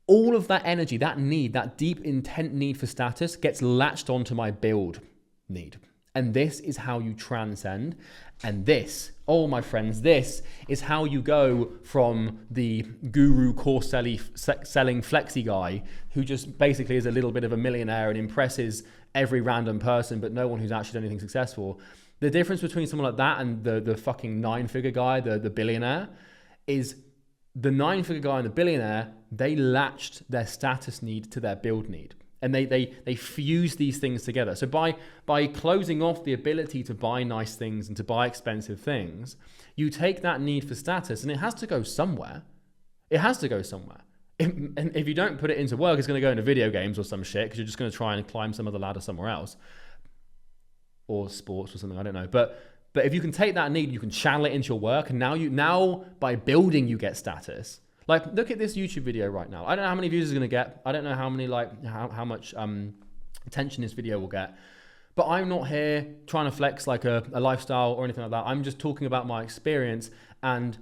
all of that energy, that need, that deep intent need for status gets latched onto my build need. And this is how you transcend. And this, oh my friends, this is how you go from the guru course selling flexi guy who just basically is a little bit of a millionaire and impresses every random person, but no one who's actually done anything successful. The difference between someone like that and the fucking 9-figure guy, the billionaire, is the 9-figure guy and the billionaire, they latched their status need to their build need. And they fuse these things together. So by closing off the ability to buy nice things and to buy expensive things, you take that need for status, and it has to go somewhere. It has to go somewhere. And if you don't put it into work, it's going to go into video games or some shit, because you're just going to try and climb some other ladder somewhere else, or sports or something. I don't know. But if you can take that need, you can channel it into your work, and now by building, you get status. Like, look at this YouTube video right now. I don't know how many views it's going to get. I don't know how many, how much attention this video will get. But I'm not here trying to flex like a lifestyle or anything like that. I'm just talking about my experience, and,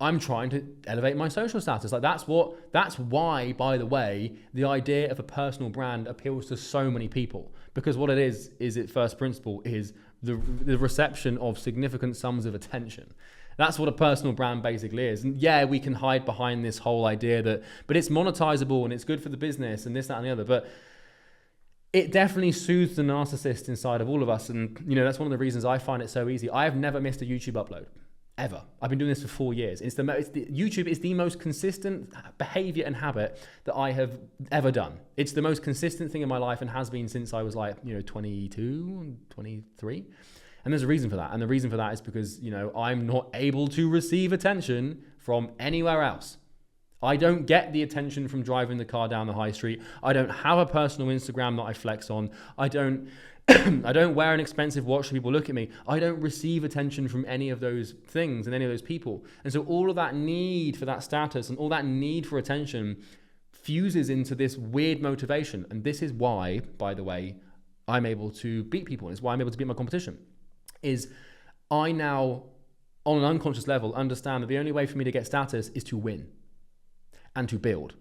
I'm trying to elevate my social status. Like, that's why, by the way, the idea of a personal brand appeals to so many people. Because what it is its first principle is the reception of significant sums of attention. That's what a personal brand basically is. And yeah, we can hide behind this whole idea but it's monetizable and it's good for the business and this, that, and the other. But it definitely soothes the narcissist inside of all of us. And, that's one of the reasons I find it so easy. I have never missed a YouTube upload, ever. I've been doing this for 4 years. YouTube is the most consistent behavior and habit that I have ever done. It's the most consistent thing in my life and has been since I was 22, 23. And there's a reason for that. And the reason for that is because, I'm not able to receive attention from anywhere else. I don't get the attention from driving the car down the high street. I don't have a personal Instagram that I flex on. I don't wear an expensive watch so people look at me. I don't receive attention from any of those things and any of those people. And so all of that need for that status and all that need for attention fuses into this weird motivation. And this is why, by the way, I'm able to beat people. And it's why I'm able to beat my competition. Is I now, on an unconscious level, understand that the only way for me to get status is to win and to build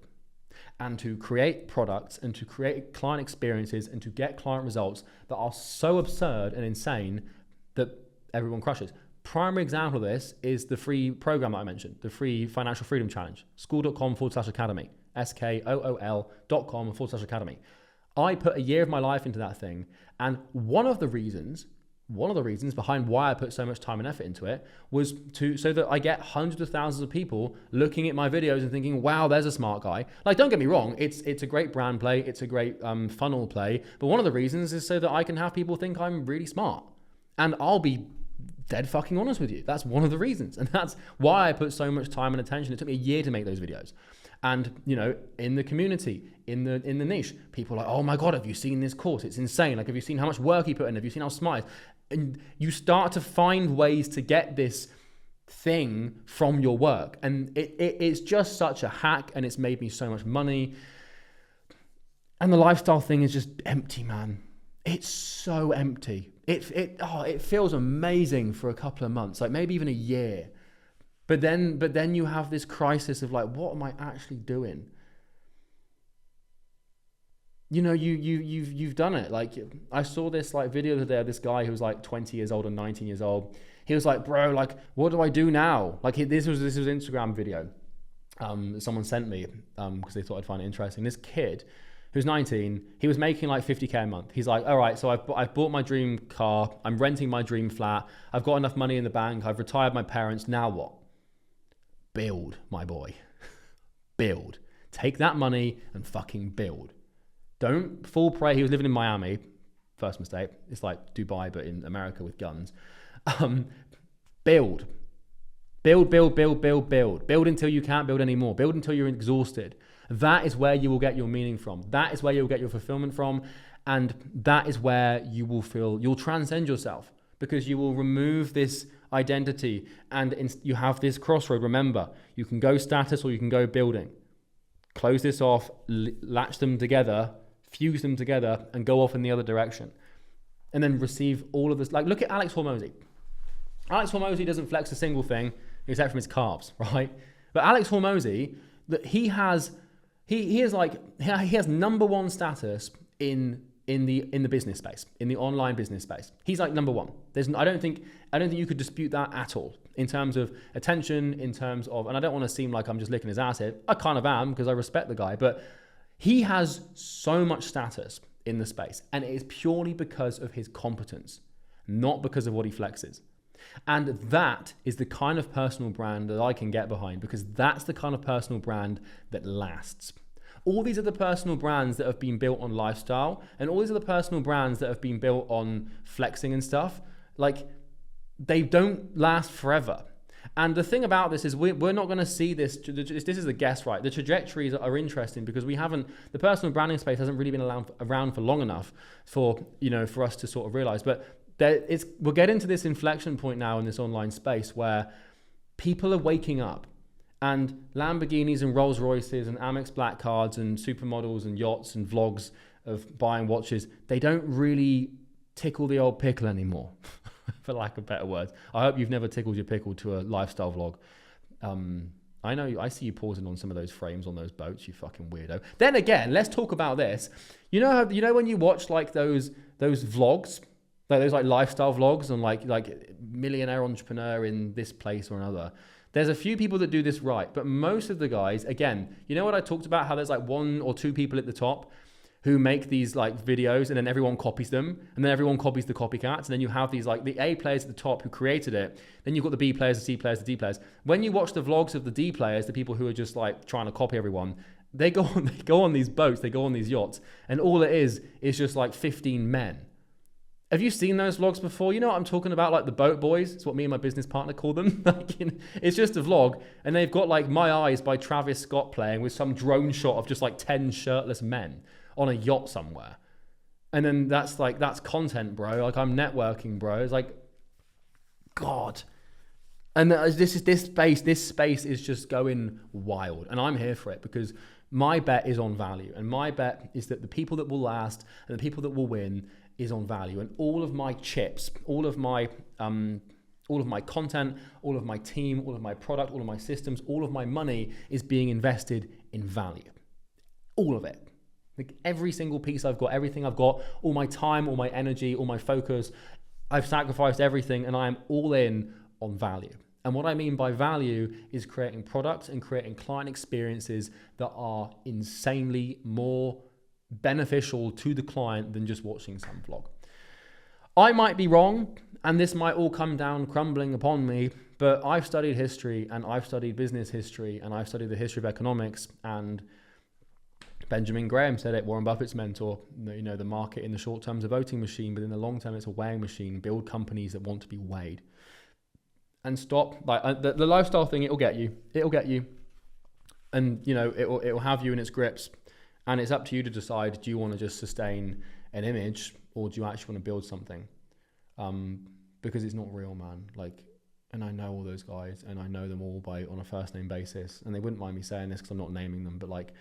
and to create products and to create client experiences and to get client results that are so absurd and insane that everyone crushes. Primary example of this is the free program that I mentioned, the free Financial Freedom Challenge, school.com/academy, skool.com/academy. I put a year of my life into that thing, and one of the reasons behind why I put so much time and effort into it was so that I get hundreds of thousands of people looking at my videos and thinking, wow, there's a smart guy. Like, don't get me wrong, it's a great brand play, it's a great funnel play, but one of the reasons is so that I can have people think I'm really smart. And I'll be dead fucking honest with you. That's one of the reasons. And that's why I put so much time and attention. It took me a year to make those videos. And, in the community, in the niche, people are like, oh my God, have you seen this course? It's insane. Like, have you seen how much work he put in? Have you seen how smart he is? And you start to find ways to get this thing from your work. And it's just such a hack, and it's made me so much money. And the lifestyle thing is just empty, man. It's so empty. It feels amazing for a couple of months, like maybe even a year. But then you have this crisis of like, what am I actually doing? You've done it. Like, I saw this video the other day of this guy who was like 20 years old and 19 years old. He was like, bro, like, what do I do now? Like, this was an Instagram video that someone sent me because they thought I'd find it interesting. This kid who's 19, he was making like 50K a month. He's like, all right, so I've bought my dream car. I'm renting my dream flat. I've got enough money in the bank. I've retired my parents. Now what? Build, my boy. Build. Take that money and fucking build. Don't fall prey. He was living in Miami. First mistake. It's like Dubai, but in America with guns. Build. Build. Build until you can't build anymore. Build until you're exhausted. That is where you will get your meaning from. That is where you'll get your fulfillment from. And that is where you will feel you'll transcend yourself. because you will remove this identity and you have this crossroad. Remember, you can go status or you can go building. Close this off, latch them together, fuse them together, and go off in the other direction. And then receive all of this. Like, look at Alex Hormozy. Alex Hormozy doesn't flex a single thing except from his calves, right? But Alex Hormozy, he has number one status in the business space, in the online business space. He's like number one. I don't think you could dispute that at all in terms of attention, in terms of, and I don't want to seem like I'm just licking his ass here. I kind of am, because I respect the guy, but he has so much status in the space, and it is purely because of his competence, not because of what he flexes. And that is the kind of personal brand that I can get behind, because that's the kind of personal brand that lasts. All these other personal brands that have been built on lifestyle, and all these other personal brands that have been built on flexing and stuff, like, they don't last forever. And the thing about this is we're not going to see this. This is a guess, right? The trajectories are interesting because the personal branding space hasn't really been around for long enough for us to sort of realize. But we're getting to this inflection point now in this online space where people are waking up, and Lamborghinis and Rolls Royces and Amex Black cards and supermodels and yachts and vlogs of buying watches, they don't really tickle the old pickle anymore, for lack of better words. I hope you've never tickled your pickle to a lifestyle vlog. I know, I see you pausing on some of those frames on those boats, you fucking weirdo. Then again, let's talk about this. You know when you watch like those vlogs, like those like lifestyle vlogs on like millionaire entrepreneur in this place or another. There's a few people that do this right, but most of the guys, again, you know what I talked about, how there's like one or two people at the top who make these like videos and then everyone copies them, and then everyone copies the copycats, and then you have these like the A players at the top who created it, then you've got the B players, the C players, the D players. When you watch the vlogs of the D players, the people who are just like trying to copy everyone, they go on these boats, they go on these yachts, and all it is just like 15 men. Have you seen those vlogs before? You know what I'm talking about, like the boat boys. It's what me and my business partner call them. It's just a vlog, and they've got like My Eyes by Travis Scott playing with some drone shot of just like 10 shirtless men on a yacht somewhere. And then that's content, bro. Like, I'm networking, bro. It's like, God. And this space is just going wild, and I'm here for it because my bet is on value, and my bet is that the people that will last and the people that will win is on value. And all of my chips, all of my content, all of my team, all of my product, all of my systems, all of my money is being invested in value. All of it. Like, every single piece I've got, everything I've got, all my time, all my energy, all my focus, I've sacrificed everything, and I am all in on value. And what I mean by value is creating products and creating client experiences that are insanely more beneficial to the client than just watching some vlog. I might be wrong, and this might all come down crumbling upon me, but I've studied history, and I've studied business history, and I've studied the history of economics, and Benjamin Graham said it, Warren Buffett's mentor, the market in the short term is a voting machine, but in the long term it's a weighing machine. Build companies that want to be weighed. And stop, like the lifestyle thing, it'll get you. And it'll have you in its grips. And it's up to you to decide, do you want to just sustain an image, or do you actually want to build something? Because it's not real, man. Like, and I know all those guys, and I know them all on a first name basis, and they wouldn't mind me saying this because I'm not naming them, but like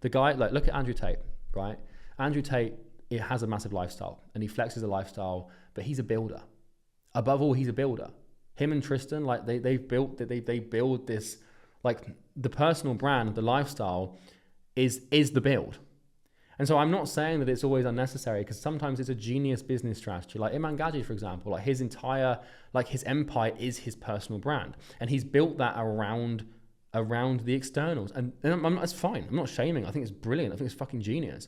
the guy, like, look at Andrew Tate, right? Andrew Tate, it has a massive lifestyle, and he flexes a lifestyle, but he's a builder. Above all, he's a builder. Him and Tristan, like they build this, like, the personal brand, the lifestyle is the build. And so I'm not saying that it's always unnecessary, because sometimes it's a genius business strategy. Like Iman Gadzhi, for example, like his entire, like his empire is his personal brand, and he's built that around the externals. And that's fine. I'm not shaming. I think it's brilliant. I think it's fucking genius.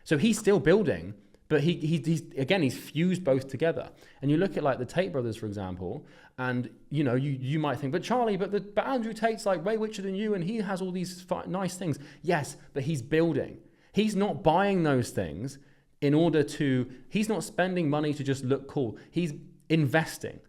So he's still building, but he's fused both together. And you look at like the Tate brothers, for example, and you might think, but Charlie, but Andrew Tate's like way richer than you, and he has all these nice things. Yes, but he's building. He's not buying those things he's not spending money to just look cool. He's investing.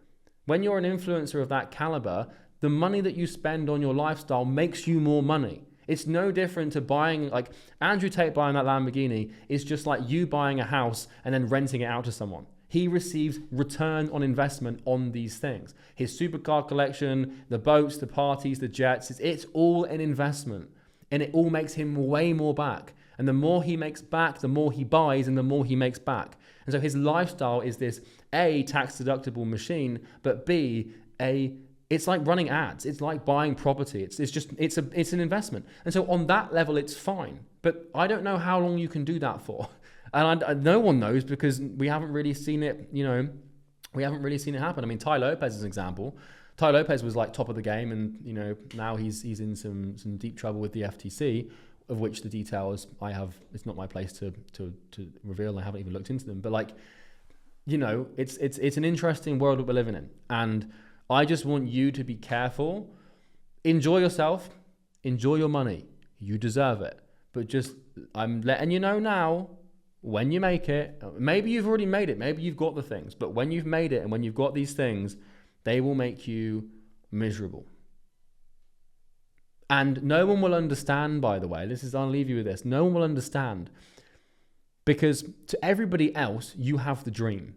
When you're an influencer of that caliber, the money that you spend on your lifestyle makes you more money. It's no different to buying, like Andrew Tate buying that Lamborghini is just like you buying a house and then renting it out to someone. He receives return on investment on these things. His supercar collection, the boats, the parties, the jets, it's all an investment. And it all makes him way more back. And the more he makes back, the more he buys and the more he makes back. And so his lifestyle is this A, tax deductible machine, but B, it's like running ads. It's like buying property. It's an investment. And so on that level, it's fine. But I don't know how long you can do that for. And no one knows because we haven't really seen it, we haven't really seen it happen. I mean, Tai Lopez is an example. Tai Lopez was like top of the game and, now he's in some deep trouble with the FTC, of which the details it's not my place to reveal. I haven't even looked into them. But it's an interesting world that we're living in. And I just want you to be careful. Enjoy yourself. Enjoy your money. You deserve it. But I'm letting you know now, when you make it, maybe you've already made it, maybe you've got the things, but when you've made it and when you've got these things, they will make you miserable. And no one will understand, by the way, I'll leave you with this. No one will understand because to everybody else, you have the dream.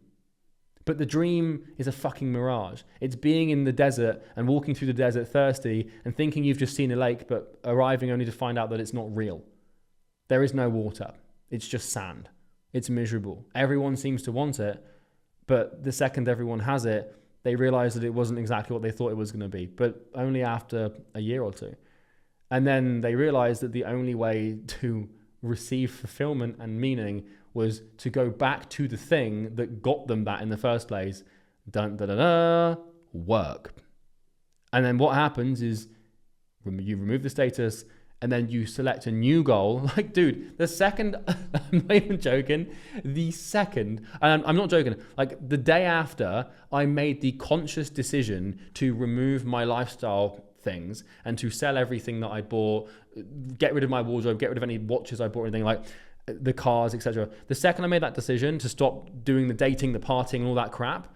But the dream is a fucking mirage. It's being in the desert and walking through the desert thirsty and thinking you've just seen a lake, but arriving only to find out that it's not real. There is no water. It's just sand. It's miserable. Everyone seems to want it, but the second everyone has it, they realize that it wasn't exactly what they thought it was going to be, but only after a year or two. And then they realize that the only way to receive fulfillment and meaning was to go back to the thing that got them that in the first place. Work. And then what happens is you remove the status and then you select a new goal. Like, dude, the second, I'm not even joking, and I'm not joking, like the day after I made the conscious decision to remove my lifestyle things and to sell everything that I bought, get rid of my wardrobe, get rid of any watches I bought, anything like the cars, etc. The second I made that decision to stop doing the dating, the partying and all that crap,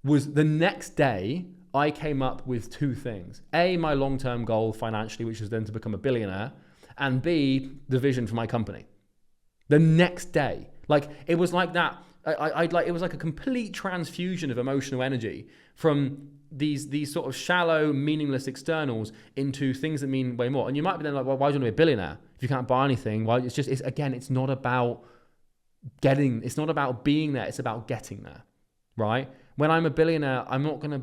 was the next day I came up with two things. A, my long-term goal financially, which was then to become a billionaire, and B, the vision for my company. The next day, like it was like that. It was like a complete transfusion of emotional energy from these sort of shallow, meaningless externals into things that mean way more. And you might be then like, well, why do you want to be a billionaire if you can't buy anything? Well, it's not about it's not about being there. It's about getting there, right? When I'm a billionaire, I'm not going to,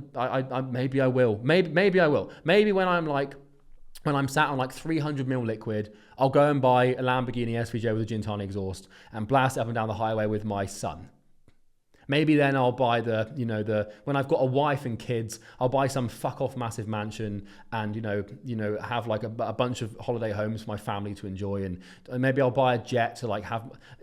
maybe I will. Maybe I will. Maybe when I'm sat on like 300 mil liquid, I'll go and buy a Lamborghini SVJ with a Gintani exhaust and blast it up and down the highway with my son. Maybe then I'll buy when I've got a wife and kids, I'll buy some fuck off massive mansion and, have like a bunch of holiday homes for my family to enjoy. And maybe I'll buy a jet to like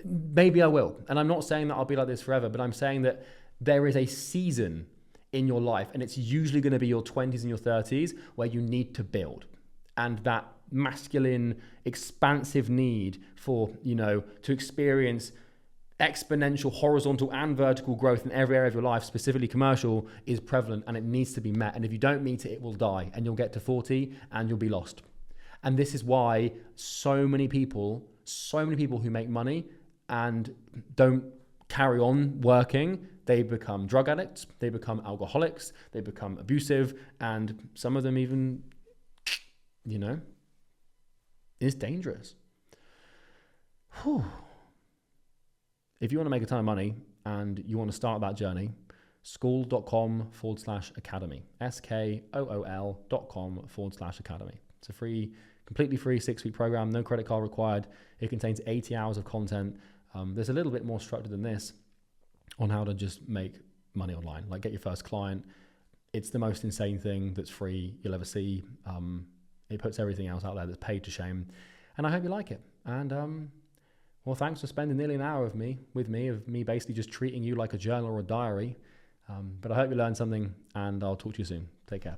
maybe I will. And I'm not saying that I'll be like this forever, but I'm saying that there is a season in your life, and it's usually going to be your 20s and your 30s, where you need to build. And that masculine, expansive need for, to experience exponential horizontal and vertical growth in every area of your life, specifically commercial, is prevalent and it needs to be met. And if you don't meet it, it will die and you'll get to 40 and you'll be lost. And this is why so many people who make money and don't carry on working, they become drug addicts, they become alcoholics, they become abusive, and some of them even, is dangerous. Whew. If you want to make a ton of money and you want to start that journey, school.com/academy, SKOOL.com/academy. It's a completely free 6-week program, no credit card required. It contains 80 hours of content. There's a little bit more structure than this on how to just make money online, like get your first client. It's the most insane thing that's free you'll ever see. It puts everything else out there that's paid to shame. And I hope you like it. And well, thanks for spending nearly an hour with me, basically just treating you like a journal or a diary. But I hope you learned something, and I'll talk to you soon. Take care.